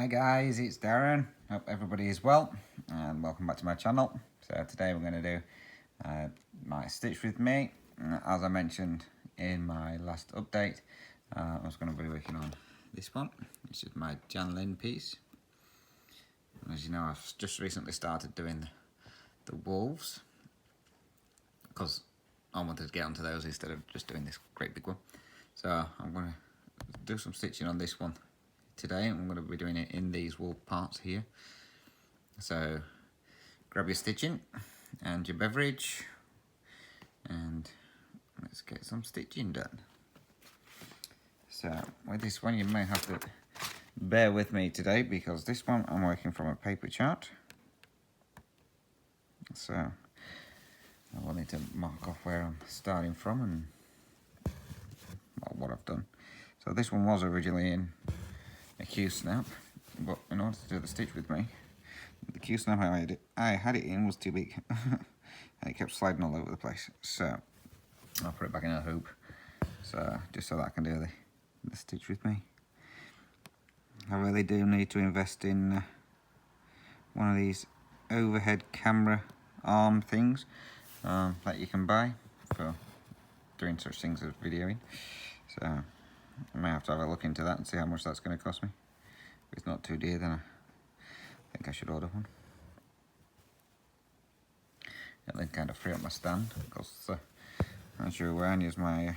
Hi guys, it's Darren. Hope everybody is well and welcome back to my channel. So today we're going to do my stitch with me. As I mentioned in my last update, I was going to be working on this one. This is my Jan Lin piece. And as you know, I've just recently started doing the wolves because I wanted to get onto those instead of just doing this great big one. So I'm going to do some stitching on this one today. I'm going to be doing it in these wool parts here. So grab your stitching and your beverage and let's get some stitching done. So with this one you may have to bear with me today because this one I'm working from a paper chart. So I will need to mark off where I'm starting from and what I've done. So this one was originally in a Q-snap, but in order to do the stitch with me, the Q-snap I had it in was too big and it kept sliding all over the place. So I'll put it back in a hoop, so just so that I can do the stitch with me. I really do need to invest in one of these overhead camera arm things that you can buy for doing such things as videoing. So I may have to have a look into that and see how much that's going to cost me. If it's not too dear, then I think I should order one. It'll then kind of free up my stand because, as you're aware, I use my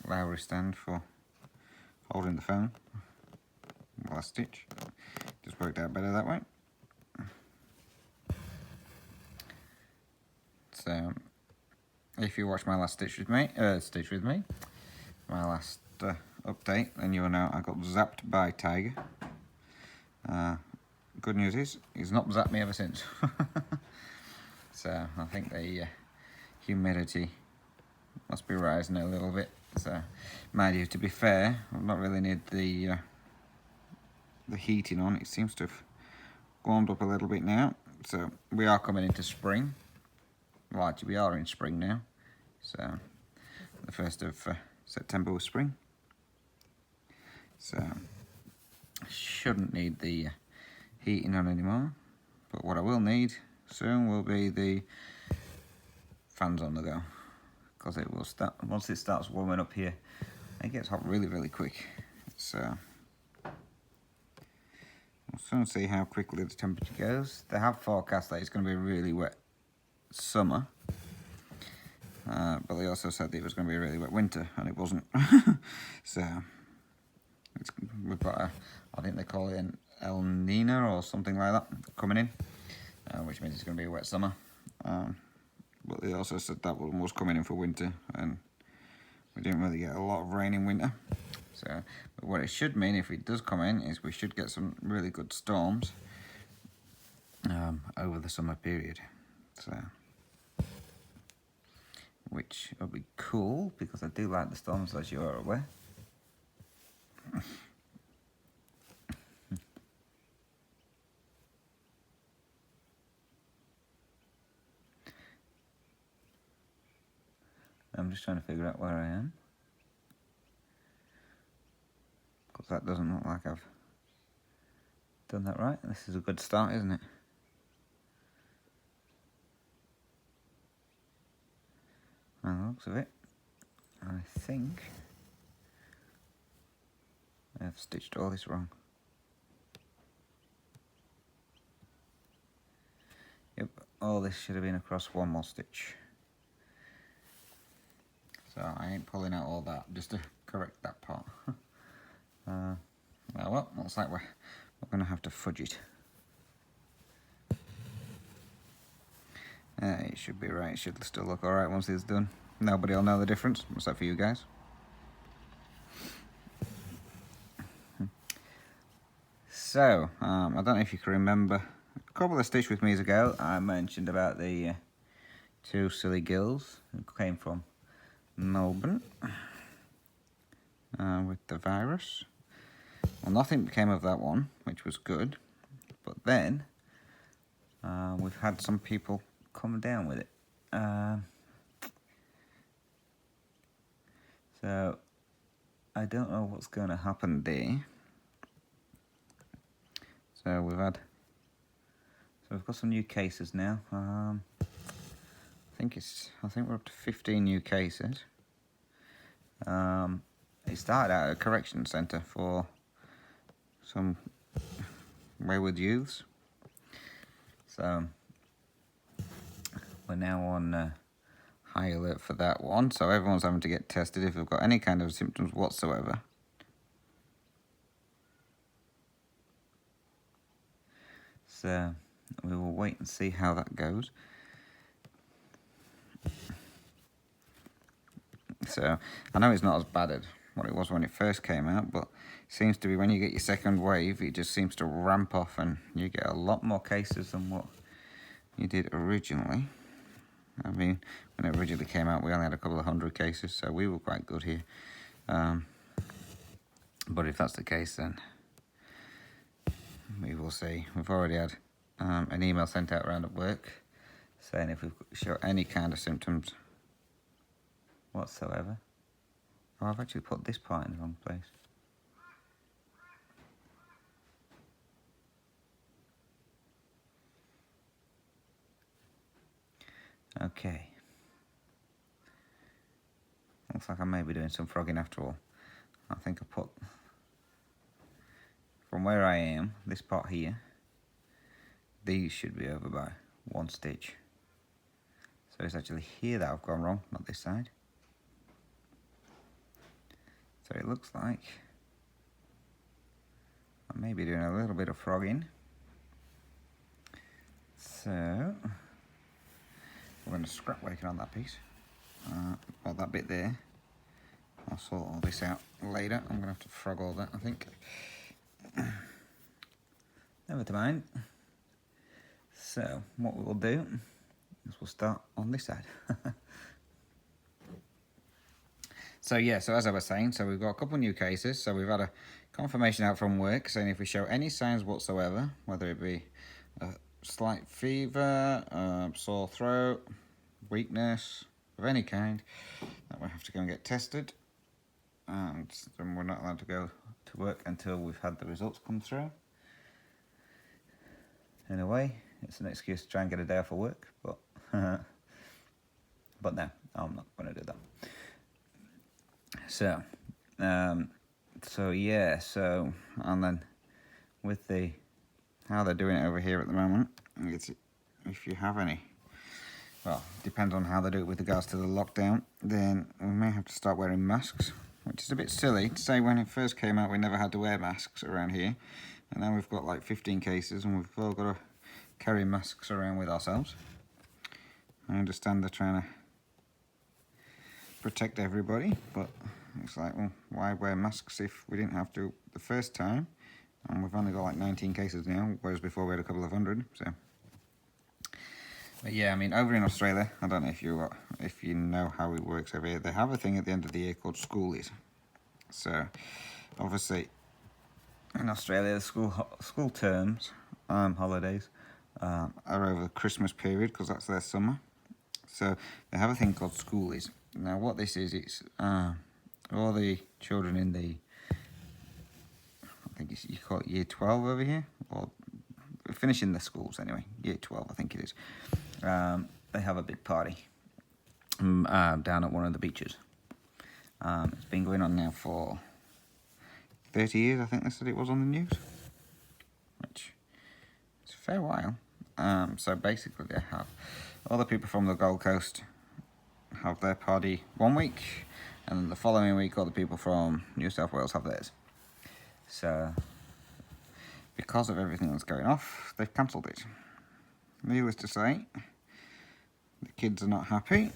Lowry stand for holding the phone while I stitch. Just worked out better that way. So, if you watch my last stitch with me, my last update, then you will know I got zapped by Tiger. Good news is he's not zapped me ever since. So I think the humidity must be rising a little bit. So mind you, to be fair, I've not really need the heating on. It seems to have warmed up a little bit now. So we are coming into spring. Well, actually we are in spring now. So the 1st of September was spring. So I shouldn't need the heating on anymore. But what I will need soon will be the fans on the go, because it will start once it starts warming up here. It gets hot really quick. So we'll soon see how quickly the temperature goes. They have forecast that it's going to be a really wet summer, but they also said that it was going to be a really wet winter, and it wasn't. So we've got I think they call it an El Nino or something like that coming in, which means it's going to be a wet summer. But they also said that one was coming in for winter, and we didn't really get a lot of rain in winter. So but what it should mean if it does come in is we should get some really good storms over the summer period. So which will be cool because I do like the storms, as you are aware. I'm just trying to figure out where I am, because that doesn't look like I've done that right. This is a good start, isn't it? By the looks of it, I think I've stitched all this wrong. Yep, all this should have been across one more stitch. So I ain't pulling out all that just to correct that part. Well, looks like we're going to have to fudge it. It should be right. It should still look alright once it's done. Nobody will know the difference, except for you guys. So, I don't know if you can remember, a couple of stitch with me's ago, I mentioned about the two silly gills who came from Melbourne with the virus. Well, nothing came of that one, which was good, but then we've had some people come down with it. So I don't know what's going to happen there, So we've got some new cases now. I think we're up to 15 new cases. It started out at a correction centre for some wayward youths. So we're now on high alert for that one. So everyone's having to get tested if they've got any kind of symptoms whatsoever. So we will wait and see how that goes. So I know it's not as bad as what it was when it first came out, but it seems to be when you get your second wave, it just seems to ramp off and you get a lot more cases than what you did originally. I mean, when it originally came out, we only had a couple of 100 cases, so we were quite good here. But if that's the case, then we will see. We've already had an email sent out around at work saying if we show any kind of symptoms whatsoever. Oh, I've actually put this part in the wrong place. Okay. Looks like I may be doing some frogging after all. I think I put, from where I am, this part here, these should be over by 1 stitch. So it's actually here that I've gone wrong, not this side. So it looks like I may be doing a little bit of frogging. So we're going to scrap working on that piece. Well, that bit there. I'll sort all this out later. I'm going to have to frog all that, I think. Never mind. So what we will do is we'll start on this side. So yeah, so as I was saying, so we've got a couple of new cases. So we've had a confirmation out from work saying if we show any signs whatsoever, whether it be a slight fever, sore throat, weakness of any kind, that we have to go and get tested. And then we're not allowed to go to work until we've had the results come through. In a way, it's an excuse to try and get a day off of work, but but no, I'm not going to do that. So, yeah, so, and then with how they're doing it over here at the moment, if you have any, well, depends on how they do it with regards to the lockdown, then we may have to start wearing masks, which is a bit silly to say. When it first came out, we never had to wear masks around here, and now we've got like 15 cases, and we've all got to carry masks around with ourselves. I understand they're trying to protect everybody, but it's like, well, why wear masks if we didn't have to the first time? And we've only got like 19 cases now, whereas before we had a couple of 100. So, but yeah, I mean, over in Australia, I don't know if you know how it works over here. They have a thing at the end of the year called Schoolies. So, obviously, in Australia, the school terms, holidays, are over the Christmas period because that's their summer. So they have a thing called Schoolies. Now, what this is, it's all the children in the, I think you call it year 12 over here, or finishing the schools anyway, year 12 I think it is. They have a big party down at one of the beaches. It's been going on now for 30 years, I think they said it was on the news, which is a fair while. So basically they have all the people from the Gold Coast have their party one week, and then the following week all the people from New South Wales have theirs. So because of everything that's going off, they've cancelled it. Needless to say, the kids are not happy.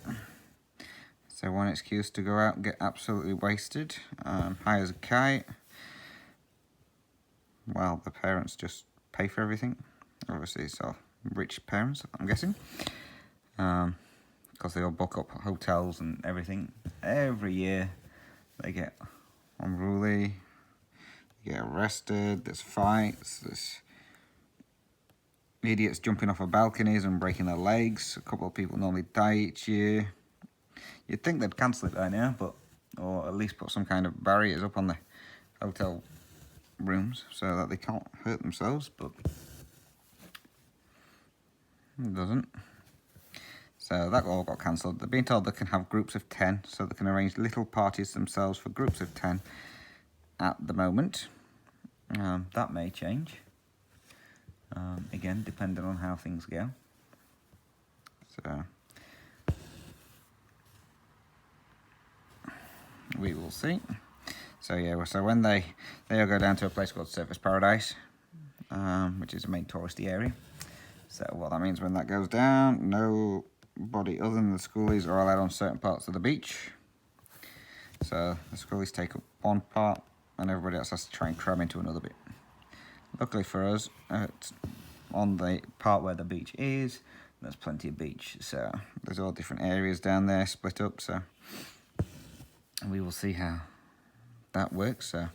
So one excuse to go out and get absolutely wasted, hires a kite, while the parents just pay for everything. Obviously, so rich parents, I'm guessing, because they all book up hotels and everything. Every year they get unruly, they get arrested, there's fights, there's idiots jumping off of balconies and breaking their legs. A couple of people normally die each year. You'd think they'd cancel it by now, or at least put some kind of barriers up on the hotel rooms so that they can't hurt themselves, but it doesn't. So that all got cancelled. They're being told they can have groups of 10, so they can arrange little parties themselves for groups of 10 at the moment. That may change, again, depending on how things go. So we will see. So yeah, so when they all go down to a place called Surfers Paradise, which is a main touristy area. So what that means when that goes down, nobody other than the Schoolies are allowed on certain parts of the beach. So the Schoolies take up one part and everybody else has to try and cram into another bit. Luckily for us, on the part where the beach is, there's plenty of beach. So there's all different areas down there split up. So we will see how that works. So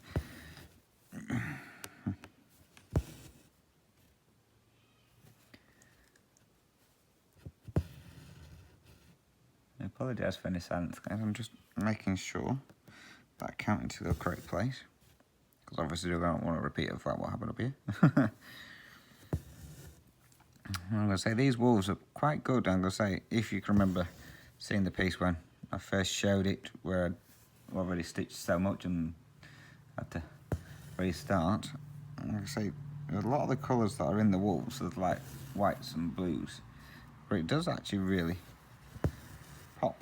I apologise for any silence, guys. I'm just making sure that I count into the correct place, because obviously I don't want to repeat it like what happened up here. I'm going to say these wolves are quite good. I'm going to say, if you can remember seeing the piece when I first showed it, where I'd already stitched so much and had to restart. I'm going to say a lot of the colours that are in the wolves are like whites and blues, but it does actually really pop,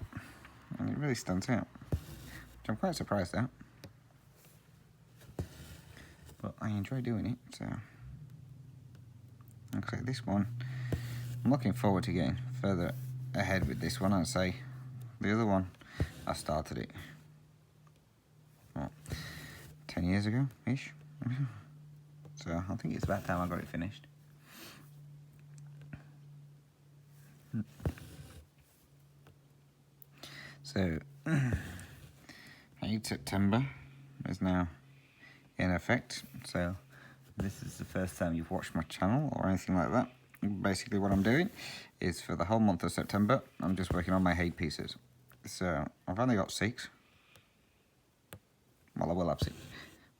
and it really stands out, which I'm quite surprised at, but I enjoy doing it. So okay, this one I'm looking forward to getting further ahead with this one. I'd say the other one I started it 10 years ago ish. So I think it's about time I got it finished. So 8 September is now in effect. So this is the first time you've watched my channel or anything like that. Basically what I'm doing is, for the whole month of September, I'm just working on my hay pieces. So I've only got 6. Well, I will have 6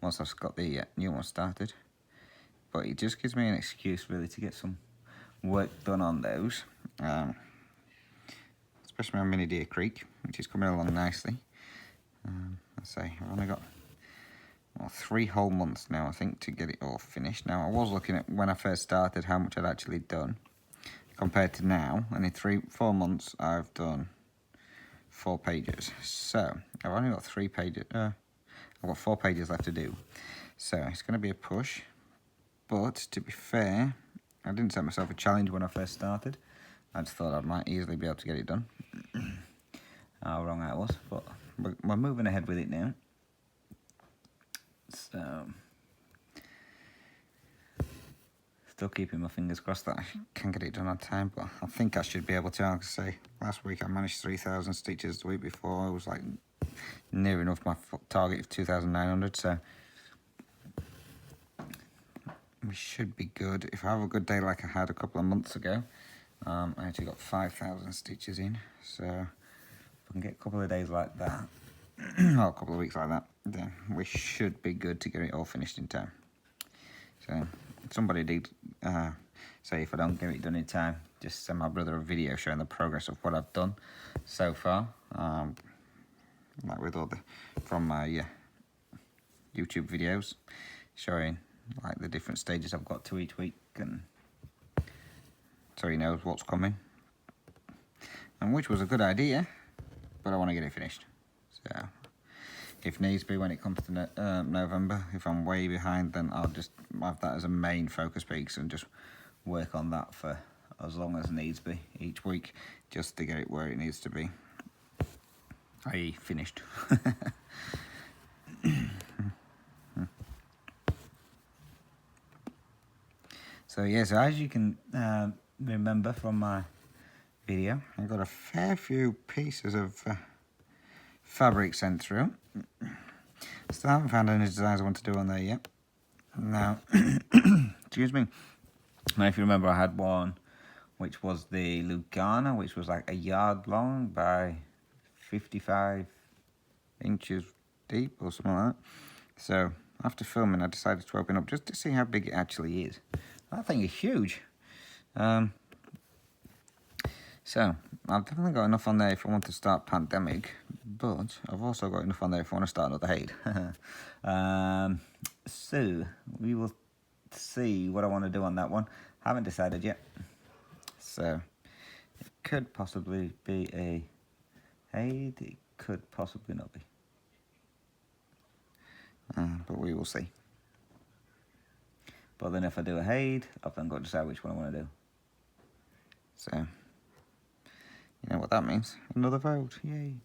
once I've got the new one started. But it just gives me an excuse really to get some work done on those. Especially on Mini Deer Creek, which is coming along nicely. Let's say I've only got 3 whole months now, I think, to get it all finished. Now, I was looking at when I first started how much I'd actually done compared to now, and in 4 months I've done 4 pages. So I've only got 3 pages. I've got 4 pages left to do. So it's going to be a push. But to be fair, I didn't set myself a challenge when I first started. I just thought I might easily be able to get it done. How wrong I was, but we're moving ahead with it now. So, still keeping my fingers crossed that I can get it done on time, but I think I should be able to. I'll say, last week I managed 3,000 stitches. The week before I was like near enough my target of 2,900, so we should be good. If I have a good day like I had a couple of months ago, I actually got 5,000 stitches in, so if I can get a couple of days like that, or a couple of weeks like that, then we should be good to get it all finished in time. So somebody did say if I don't get it done in time, just send my brother a video showing the progress of what I've done so far, like with all the from my YouTube videos, showing like the different stages I've got to each week, and so he knows what's coming, and which was a good idea, but I want to get it finished. So if needs be, when it comes to November, if I'm way behind, then I'll just have that as a main focus piece and just work on that for as long as needs be each week, just to get it where it needs to be, i.e. finished. So yeah, so as you can remember from my video, I got a fair few pieces of fabric sent through. Still haven't found any designs I want to do on there yet. Now, excuse me. Now, if you remember, I had one which was the Lugana, which was like a yard long by 55 inches deep or something like that. So after filming, I decided to open up just to see how big it actually is. That thing is huge. So, I've definitely got enough on there if I want to start pandemic, but I've also got enough on there if I want to start another Haid. So, we will see what I want to do on that one. Haven't decided yet. So, it could possibly be a Haid, it could possibly not be. But we will see. But then if I do a Haid, I've then got to decide which one I want to do. So, you know what that means. Another vote, yay.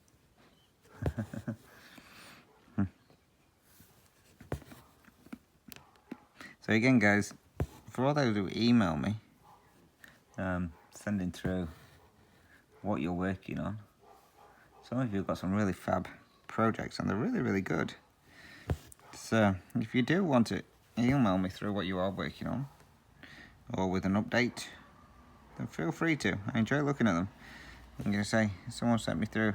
So again, guys, for all those who email me, sending through what you're working on, some of you have got some really fab projects and they're really, really good. So if you do want to email me through what you are working on or with an update, then feel free to. I enjoy looking at them. I'm going to say someone sent me through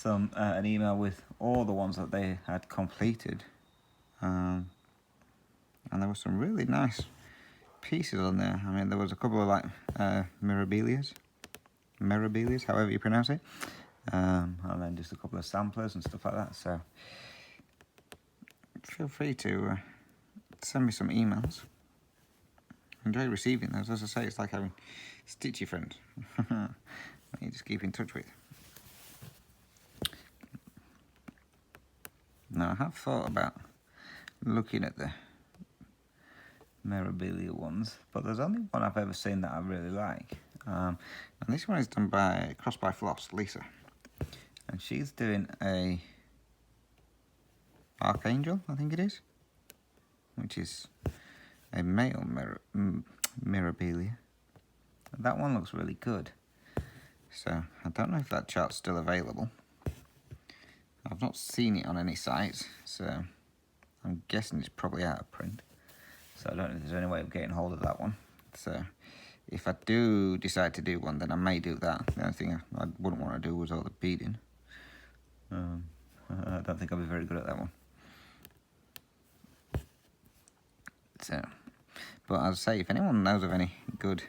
an email with all the ones that they had completed, and there were some really nice pieces on there. I mean, there was a couple of like mirabilias, however you pronounce it, and then just a couple of samplers and stuff like that. So feel free to send me some emails. Enjoy receiving those. As I say, it's like having stitchy friends you just keep in touch with. Now, I have thought about looking at the memorabilia ones, but there's only one I've ever seen that I really like. And this one is done by Crossed by Floss, Lisa. And she's doing a Archangel, I think it is, which is a male mirabilia. That one looks really good. So I don't know if that chart's still available. I've not seen it on any sites, so I'm guessing it's probably out of print. So I don't know if there's any way of getting hold of that one. So if I do decide to do one, then I may do that. The only thing I wouldn't want to do was all the beading. I don't think I'll be very good at that one. So, but as I say, if anyone knows of any good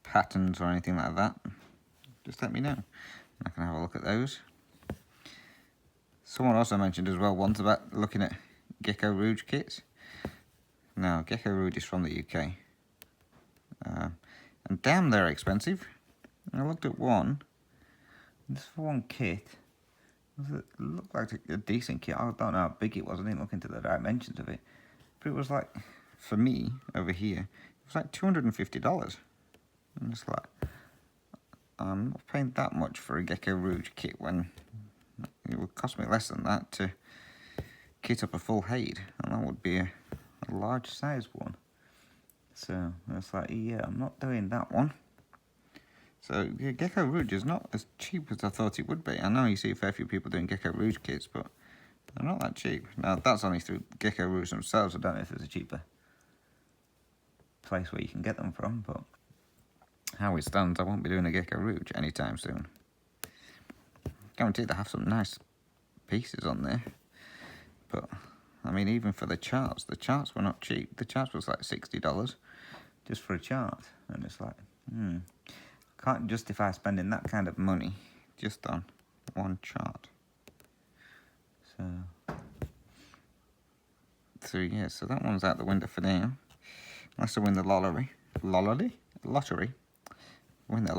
patterns or anything like that, just let me know. I can have a look at those. Someone also mentioned as well once about looking at Gecko Rouge kits. Now, Gecko Rouge is from the UK. And damn, they're expensive. I looked at one. Just for one kit. It looked like a decent kit. I don't know how big it was. I didn't look into the dimensions of it. But it was like, for me, over here, it was like $250. I'm just like, I'm not paying that much for a Gecko Rouge kit when it would cost me less than that to kit up a full Haid, and that would be a large size one. So it's like, yeah, I'm not doing that one. So yeah, Gecko Rouge is not as cheap as I thought it would be. I know you see a fair few people doing Gecko Rouge kits, but they're not that cheap. Now that's only through Gecko Rouge themselves. I don't know if there's a cheaper place where you can get them from, but how it stands, I won't be doing a Gecko Rouge anytime soon. Guaranteed they have some nice pieces on there, but I mean, even for the charts were not cheap. The charts was like $60 just for a chart, and it's like, can't justify spending that kind of money just on one chart. So yeah, so that one's out the window for now. Unless I win the lottery. Win the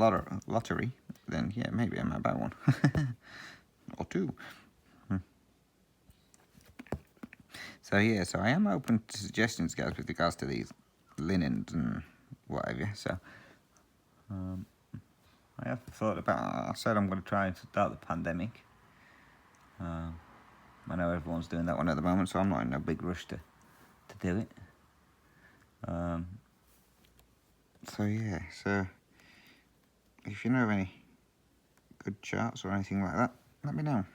lottery, then yeah, maybe I might buy one. Or two. So yeah, so I am open to suggestions, guys, with regards to these linens and whatever. So I have thought about, I said I'm going to try and start the pandemic. I know everyone's doing that one at the moment, so I'm not in a big rush to do it. So yeah, so if you know of any good charts or anything like that, let me know.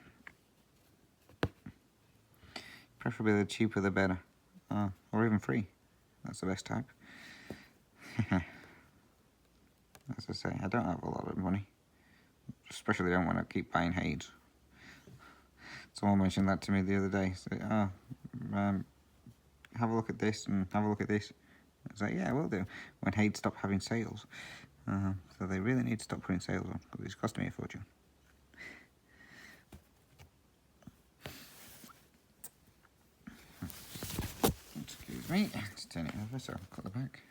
Preferably the cheaper the better, or even free. That's the best type. As I say, I don't have a lot of money, especially don't want to keep buying Haids. Someone mentioned that to me the other day. So, have a look at this and have a look at this. I was like, yeah, I will do. When Haid stop having sales. So they really need to stop putting sales on because it's costing me a fortune. Excuse me, let's turn it over so I'll cut the back.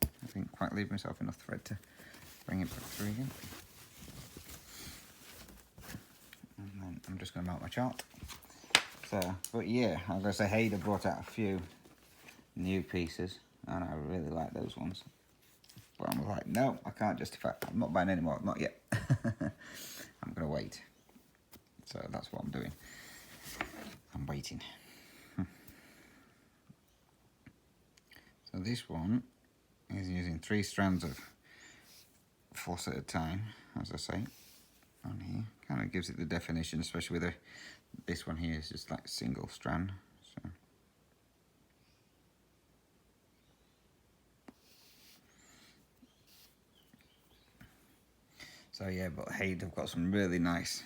I didn't quite leave myself enough thread to bring it back through again. And then I'm just going to mount my chart. So, but yeah, I was going to say Haid have brought out a few new pieces and I really like those ones. But I'm like, no, I can't justify it. I'm not buying any more, not yet. I'm going to wait. So that's what I'm doing. I'm waiting. So this one is using 3 strands of floss at a time, as I say, on here. Kind of gives it the definition, especially with this one here is just like single strand. So yeah, but Haid have got some really nice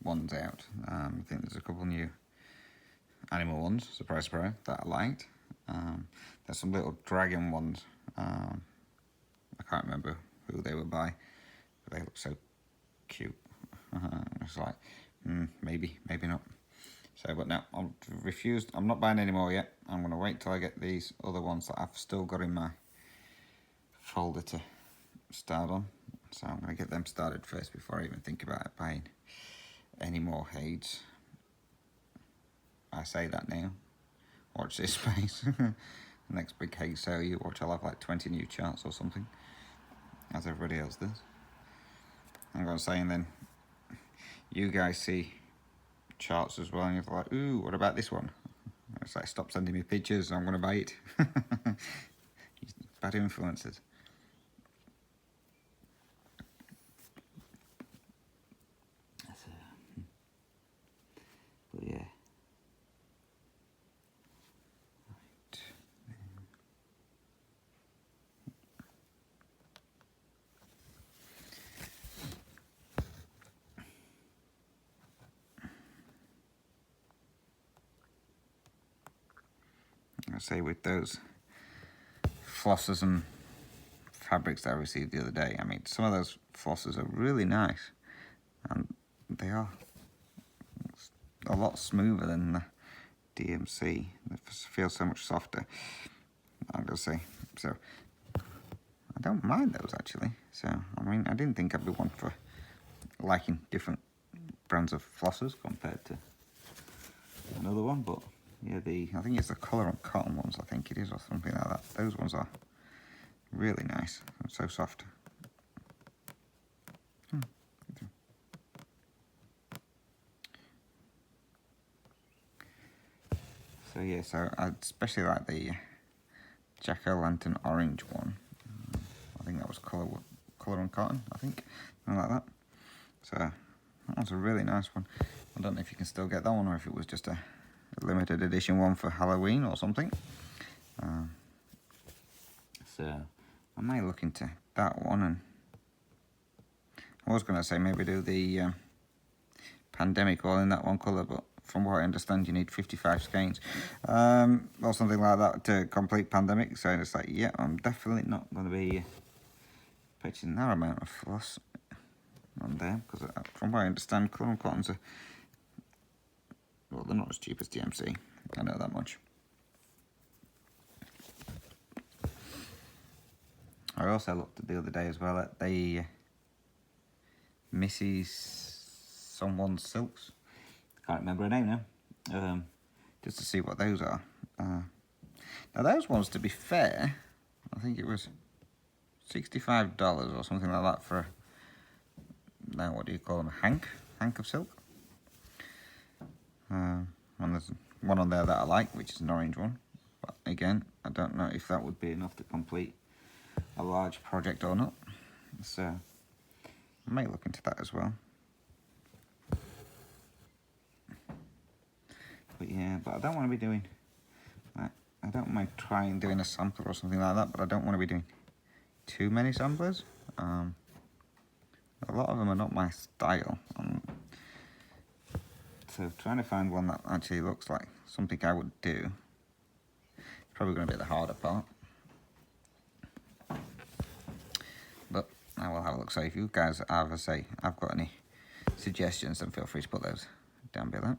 ones out. I think there's a couple new animal ones, surprise, surprise, that I liked. There's some little dragon ones. I can't remember who they were by, but they look so cute. It's like, maybe not. So, but no, I'm refused. I'm not buying any more yet. I'm going to wait till I get these other ones that I've still got in my folder to start on. So I'm going to get them started first before I even think about buying any more Haids. I say that now. Watch this space. Next big Haid sale you watch, I'll have like 20 new charts or something, as everybody else does. I'm going to say, and then you guys see charts as well, and you're like, ooh, what about this one? It's like, stop sending me pictures, I'm going to buy it. Bad influences. But yeah. I say with those flosses and fabrics that I received the other day, I mean, some of those flosses are really nice, and they are a lot smoother than the DMC. It feels so much softer, I'm gonna say. So I don't mind those actually. So I mean, I didn't think I'd be one for liking different brands of flossers compared to another one, but yeah, I think it's the colour on cotton ones, I think it is, or something like that. Those ones are really nice and so soft. So yeah, so I especially like the jack-o'-lantern orange one. I think that was colour on cotton, I think, something like that. So that was a really nice one. I don't know if you can still get that one or if it was just a limited edition one for Halloween or something. So I might look into that one, and I was going to say maybe do the pandemic all in that one colour, but from what I understand you need 55 skeins or something like that to complete pandemic. So it's like, yeah, I'm definitely not going to be pitching that amount of floss on there, because from what I understand, cotton cottons are, well, they're not as cheap as DMC, I know that much. I also looked the other day as well at the Mrs. Someone's Silks. Can't remember her name now. Just to see what those are. Now those ones, to be fair, I think it was $65 or something like that for, now what do you call them, a hank of silk. And there's one on there that I like, which is an orange one. But again, I don't know if that would be enough to complete a large project or not. So I may look into that as well. But yeah, but I don't want to be doing, I don't mind trying doing a sampler or something like that, but I don't want to be doing too many samplers. A lot of them are not my style. So trying to find one that actually looks like something I would do. Probably going to be the harder part. But I will have a look. So if you guys have got any suggestions, then feel free to put those down below.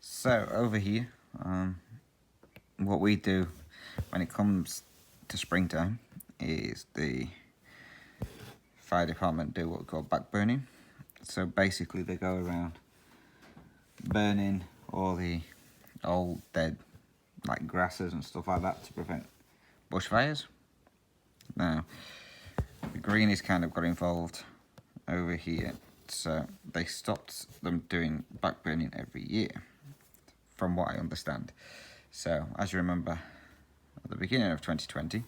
So over here, what we do when it comes to springtime is the fire department do what we call back burning. So basically they go around burning all the old dead like grasses and stuff like that to prevent bushfires. Now the Greenies kind of got involved over here, so they stopped them doing back burning every year, from what I understand. So as you remember, at the beginning of 2020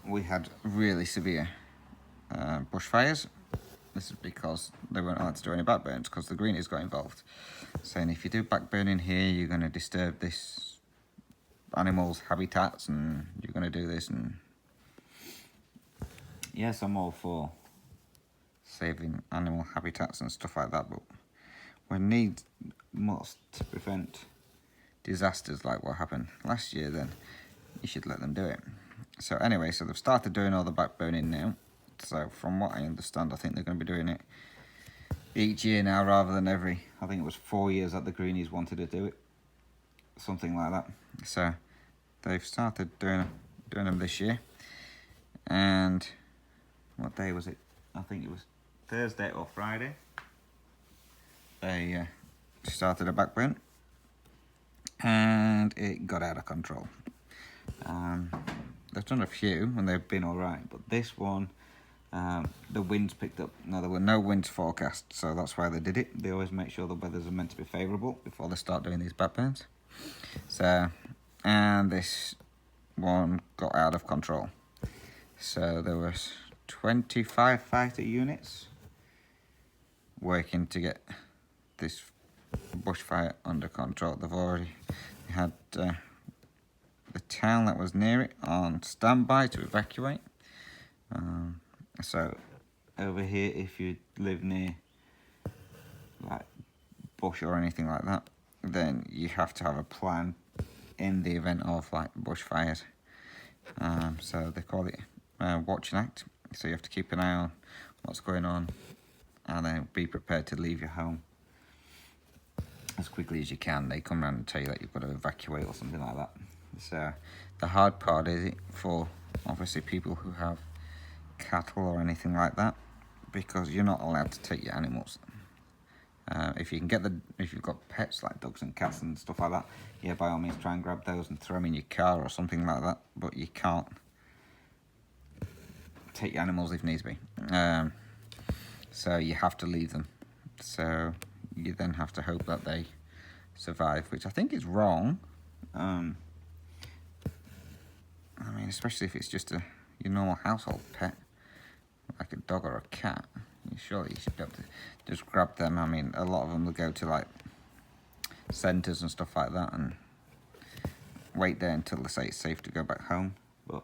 we had really severe bushfires. This is because they weren't allowed to do any back burns because the Greenies got involved, saying if you do back burning here you're going to disturb this animals' habitats and you're going to do this. And yes, I'm all for saving animal habitats and stuff like that, but when need must to prevent disasters like what happened last year, then you should let them do it. So anyway, so they've started doing all the back burning now. So from what I understand, I think they're going to be doing it each year now rather than every, I think it was 4 years that the Greenies wanted to do it, something like that. So they've started doing them this year. And what day was it? I think it was Thursday or Friday. They started a back burn and it got out of control. They've done a few and they've been alright, but this one, the winds picked up. Now there were no winds forecast, so that's why they did it. They always make sure the weathers are meant to be favourable before they start doing these back burns. So, and this one got out of control. So there was 25 fighter units working to get this bushfire under control. They've already had the town that was near it on standby to evacuate. So over here, if you live near like bush or anything like that, then you have to have a plan in the event of like bushfires. So they call it watch and act. So you have to keep an eye on what's going on and then be prepared to leave your home as quickly as you can. They come around and tell you that you've got to evacuate or something like that. So the hard part is it for obviously people who have cattle or anything like that, because you're not allowed to take your animals. If you've got pets like dogs and cats and stuff like that, yeah, by all means try and grab those and throw them in your car or something like that, but you can't take your animals if needs be. So you have to leave them. So you then have to hope that they survive, which I think is wrong. I mean, especially if it's just your normal household pet, like a dog or a cat. Surely you should be able to just grab them. I mean, a lot of them will go to like centres and stuff like that and wait there until they say it's safe to go back home. But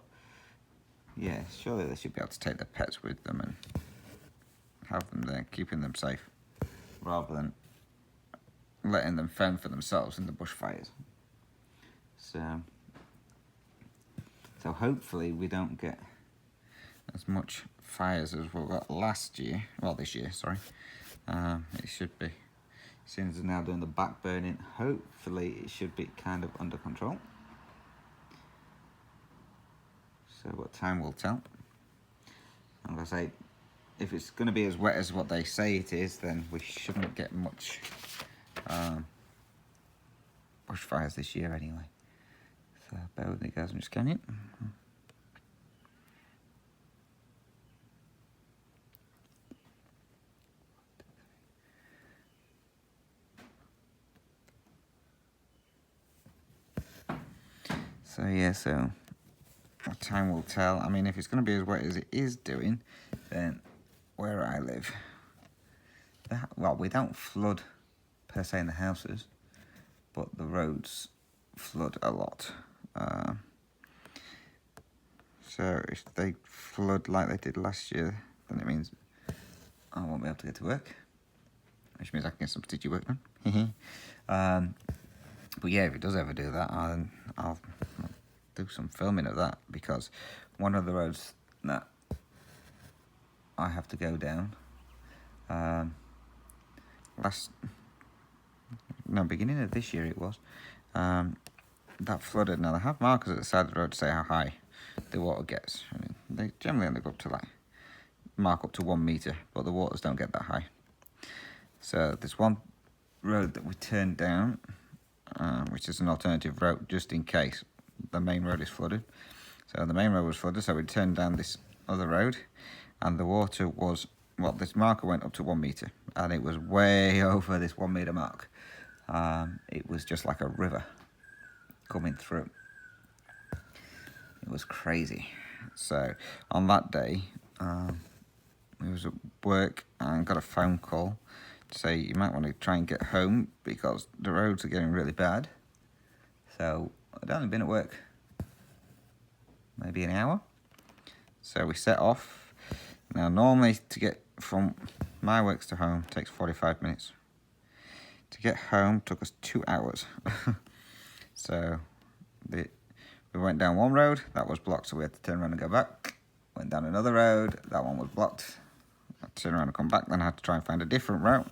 yeah, surely they should be able to take their pets with them and have them there, keeping them safe, rather than letting them fend for themselves in the bushfires. So hopefully we don't get as much fires as we got last year. Well, this year, sorry. It should be, seeing as they're now doing the back burning, hopefully it should be kind of under control. So what time will tell. I'm going to say, if it's going to be as wet as what they say it is, then we shouldn't get much bushfires this year anyway. So bear with me guys, I'm just scanning it. So yeah, so time will tell. I mean, if it's going to be as wet as it is doing, then where I live, well, we don't flood per se in the houses, but the roads flood a lot. So if they flood like they did last year, then it means I won't be able to get to work, which means I can get some stitchy work done. But yeah, if it does ever do that, I'll do some filming of that, because one of the roads that I have to go down, beginning of this year it was, that flooded. Now they have markers at the side of the road to say how high the water gets. I mean, they generally only go up to mark up to 1 metre, but the waters don't get that high. So there's one road that we turned down, which is an alternative route just in case the main road is flooded. So the main road was flooded, so we turned down this other road, and the water was, well, this marker went up to 1 metre, and it was way over this 1 metre mark. It was just like a river coming through. It was crazy. So on that day, we was at work and got a phone call to say you might want to try and get home because the roads are getting really bad. So I'd only been at work maybe an hour, so we set off. Now normally to get from my works to home takes 45 minutes. To get home took us 2 hours. So we went down one road, that was blocked, so we had to turn around and go back. Went down another road, that one was blocked. I had to turn around and come back, then I had to try and find a different route.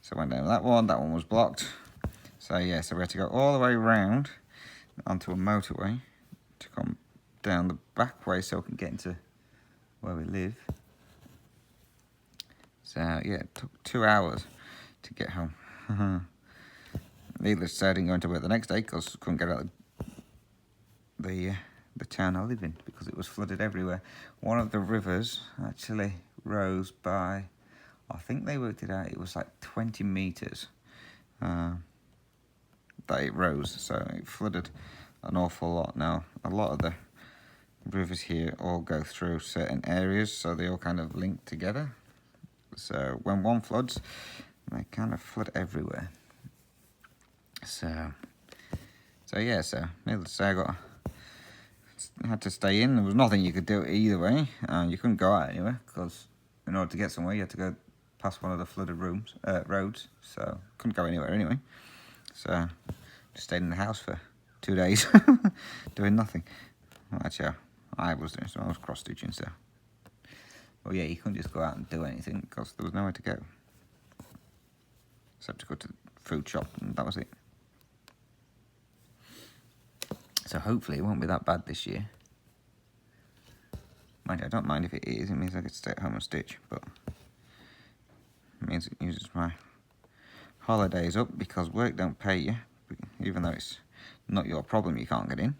So I went down that one was blocked. So yeah, so we had to go all the way around onto a motorway to come down the back way so we can get into where we live. So yeah, it took 2 hours to get home. Needless to say, I didn't go into work the next day because I couldn't get out of the town I live in because it was flooded everywhere. One of the rivers actually rose by, I think they worked it out, it was like 20 metres that it rose, so it flooded an awful lot. Now, a lot of the rivers here all go through certain areas, so they all kind of link together. So when one floods, they kind of flood everywhere. So yeah, so needless to say, I had to stay in. There was nothing you could do either way. You couldn't go out anywhere because in order to get somewhere, you had to go past one of the flooded roads. So couldn't go anywhere anyway. So just stayed in the house for 2 days, doing nothing. Well, actually, I was doing some. I was cross stitching. So, well, yeah, you couldn't just go out and do anything because there was nowhere to go except to go to the food shop, and that was it. So hopefully it won't be that bad this year. Mind you, I don't mind if it is. It means I get to stay at home and stitch, but it means it uses my holidays up because work don't pay you, even though it's not your problem you can't get in.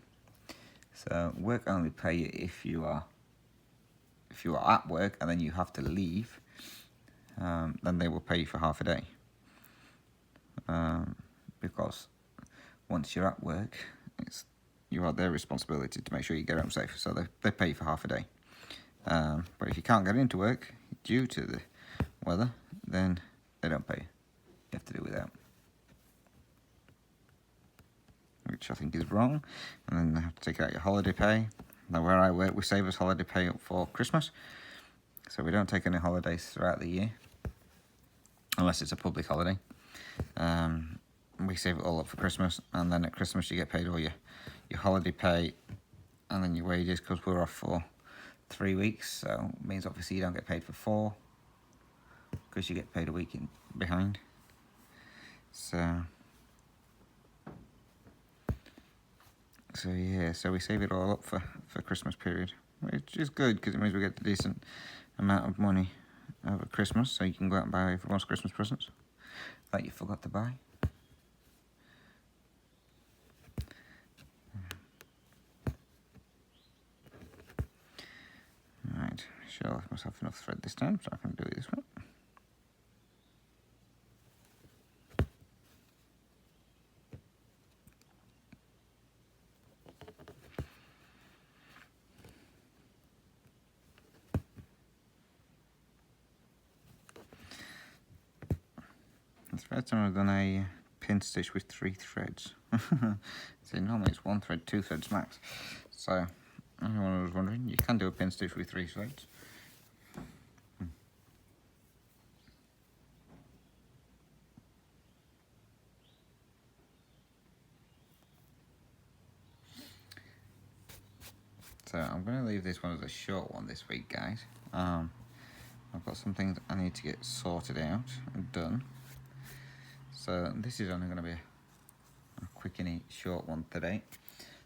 So work only pay you if you are at work and then you have to leave. Then they will pay you for half a day. Because once you're at work, you are their responsibility to make sure you get home safe. So they pay you for half a day. But if you can't get into work due to the weather, then they don't pay you. You have to do without, which I think is wrong. And then they have to take out your holiday pay. Now where I work, we save us holiday pay up for Christmas, so we don't take any holidays throughout the year unless it's a public holiday. We save it all up for Christmas, and then at Christmas you get paid all your holiday pay and then your wages, because we're off for 3 weeks, so it means obviously you don't get paid for 4 because you get paid a week behind. So yeah, so we save it all up for Christmas period, which is good because it means we get a decent amount of money over Christmas, so you can go out and buy everyone's Christmas presents that you forgot to buy. Right, sure, I left myself enough thread this time, so I can do it this way. It's the first time I've done a pin stitch with 3 threads. So normally it's 1 thread, 2 threads max. So anyone was wondering, you can do a pin stitch with 3 threads. So I'm going to leave this one as a short one this week, guys. I've got some things I need to get sorted out and done. So this is only going to be a quick and neat short one today.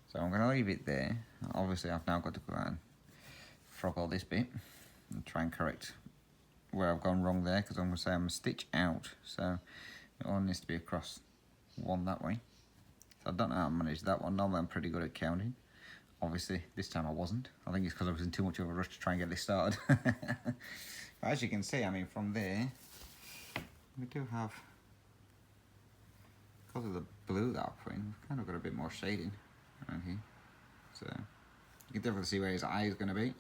So I'm going to leave it there. Obviously I've now got to go out and frog all this bit and try and correct where I've gone wrong there, because I'm going to say I'm a stitch out. So it all needs to be across one that way. So I don't know how to manage that one. Normally I'm pretty good at counting. Obviously, this time I wasn't. I think it's because I was in too much of a rush to try and get this started. But as you can see, I mean, from there, we do have, because of the blue that I put in, we've kind of got a bit more shading around here. So you can definitely see where his eye is going to be,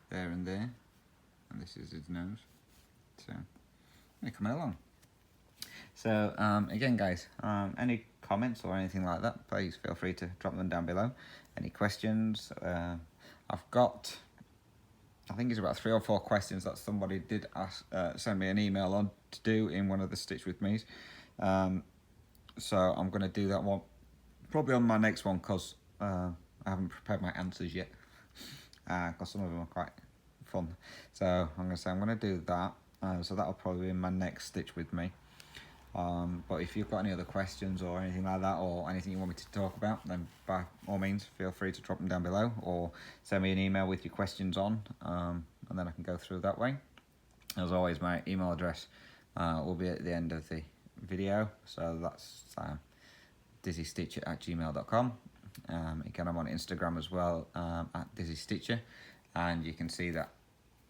there and there. And this is his nose. So, they're coming along. So, again, guys, any comments or anything like that, please feel free to drop them down below. Any questions? I've got, I think it's about 3 or 4 questions that somebody did ask, send me an email on to do in one of the Stitch With Me's. So I'm going to do that one probably on my next one, because I haven't prepared my answers yet, because some of them are quite fun. So I'm going to say I'm going to do that. So that'll probably be my next Stitch With Me. But if you've got any other questions or anything like that, or anything you want me to talk about, then by all means feel free to drop them down below, or send me an email with your questions on, and then I can go through that way. As always, my email address will be at the end of the video, so that's dizzystitcher@gmail.com. Again, I'm on Instagram as well, at dizzystitcher, and you can see that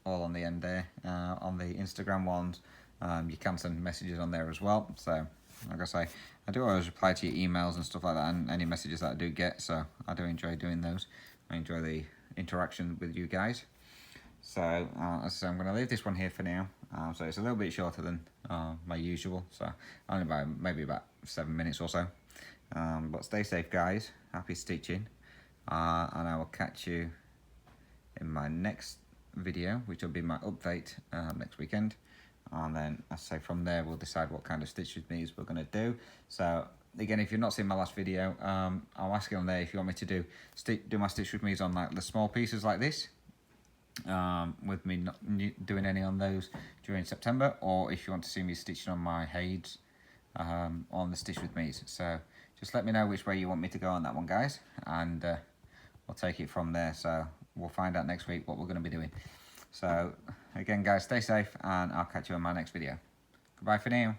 all on the end there. On the Instagram ones, you can send messages on there as well. So like I say, I do always reply to your emails and stuff like that, and any messages that I do get, so I do enjoy doing those. I enjoy the interaction with you guys. So as I say, I'm going to leave this one here for now. So it's a little bit shorter than my usual, so only maybe about 7 minutes or so. But stay safe, guys. Happy stitching, and I will catch you in my next video, which will be my update next weekend. And then, as I say, from there we'll decide what kind of Stitch With Me's we're going to do. So again, if you've not seen my last video, I'm asking on there if you want me to do my Stitch With Me's on like the small pieces like this, with me not doing any on those during September, or if you want to see me stitching on my Hades on the Stitch With Me's. So just let me know which way you want me to go on that one, guys, and we'll take it from there. So we'll find out next week what we're going to be doing. So again, guys, stay safe, and I'll catch you in my next video. Goodbye for now.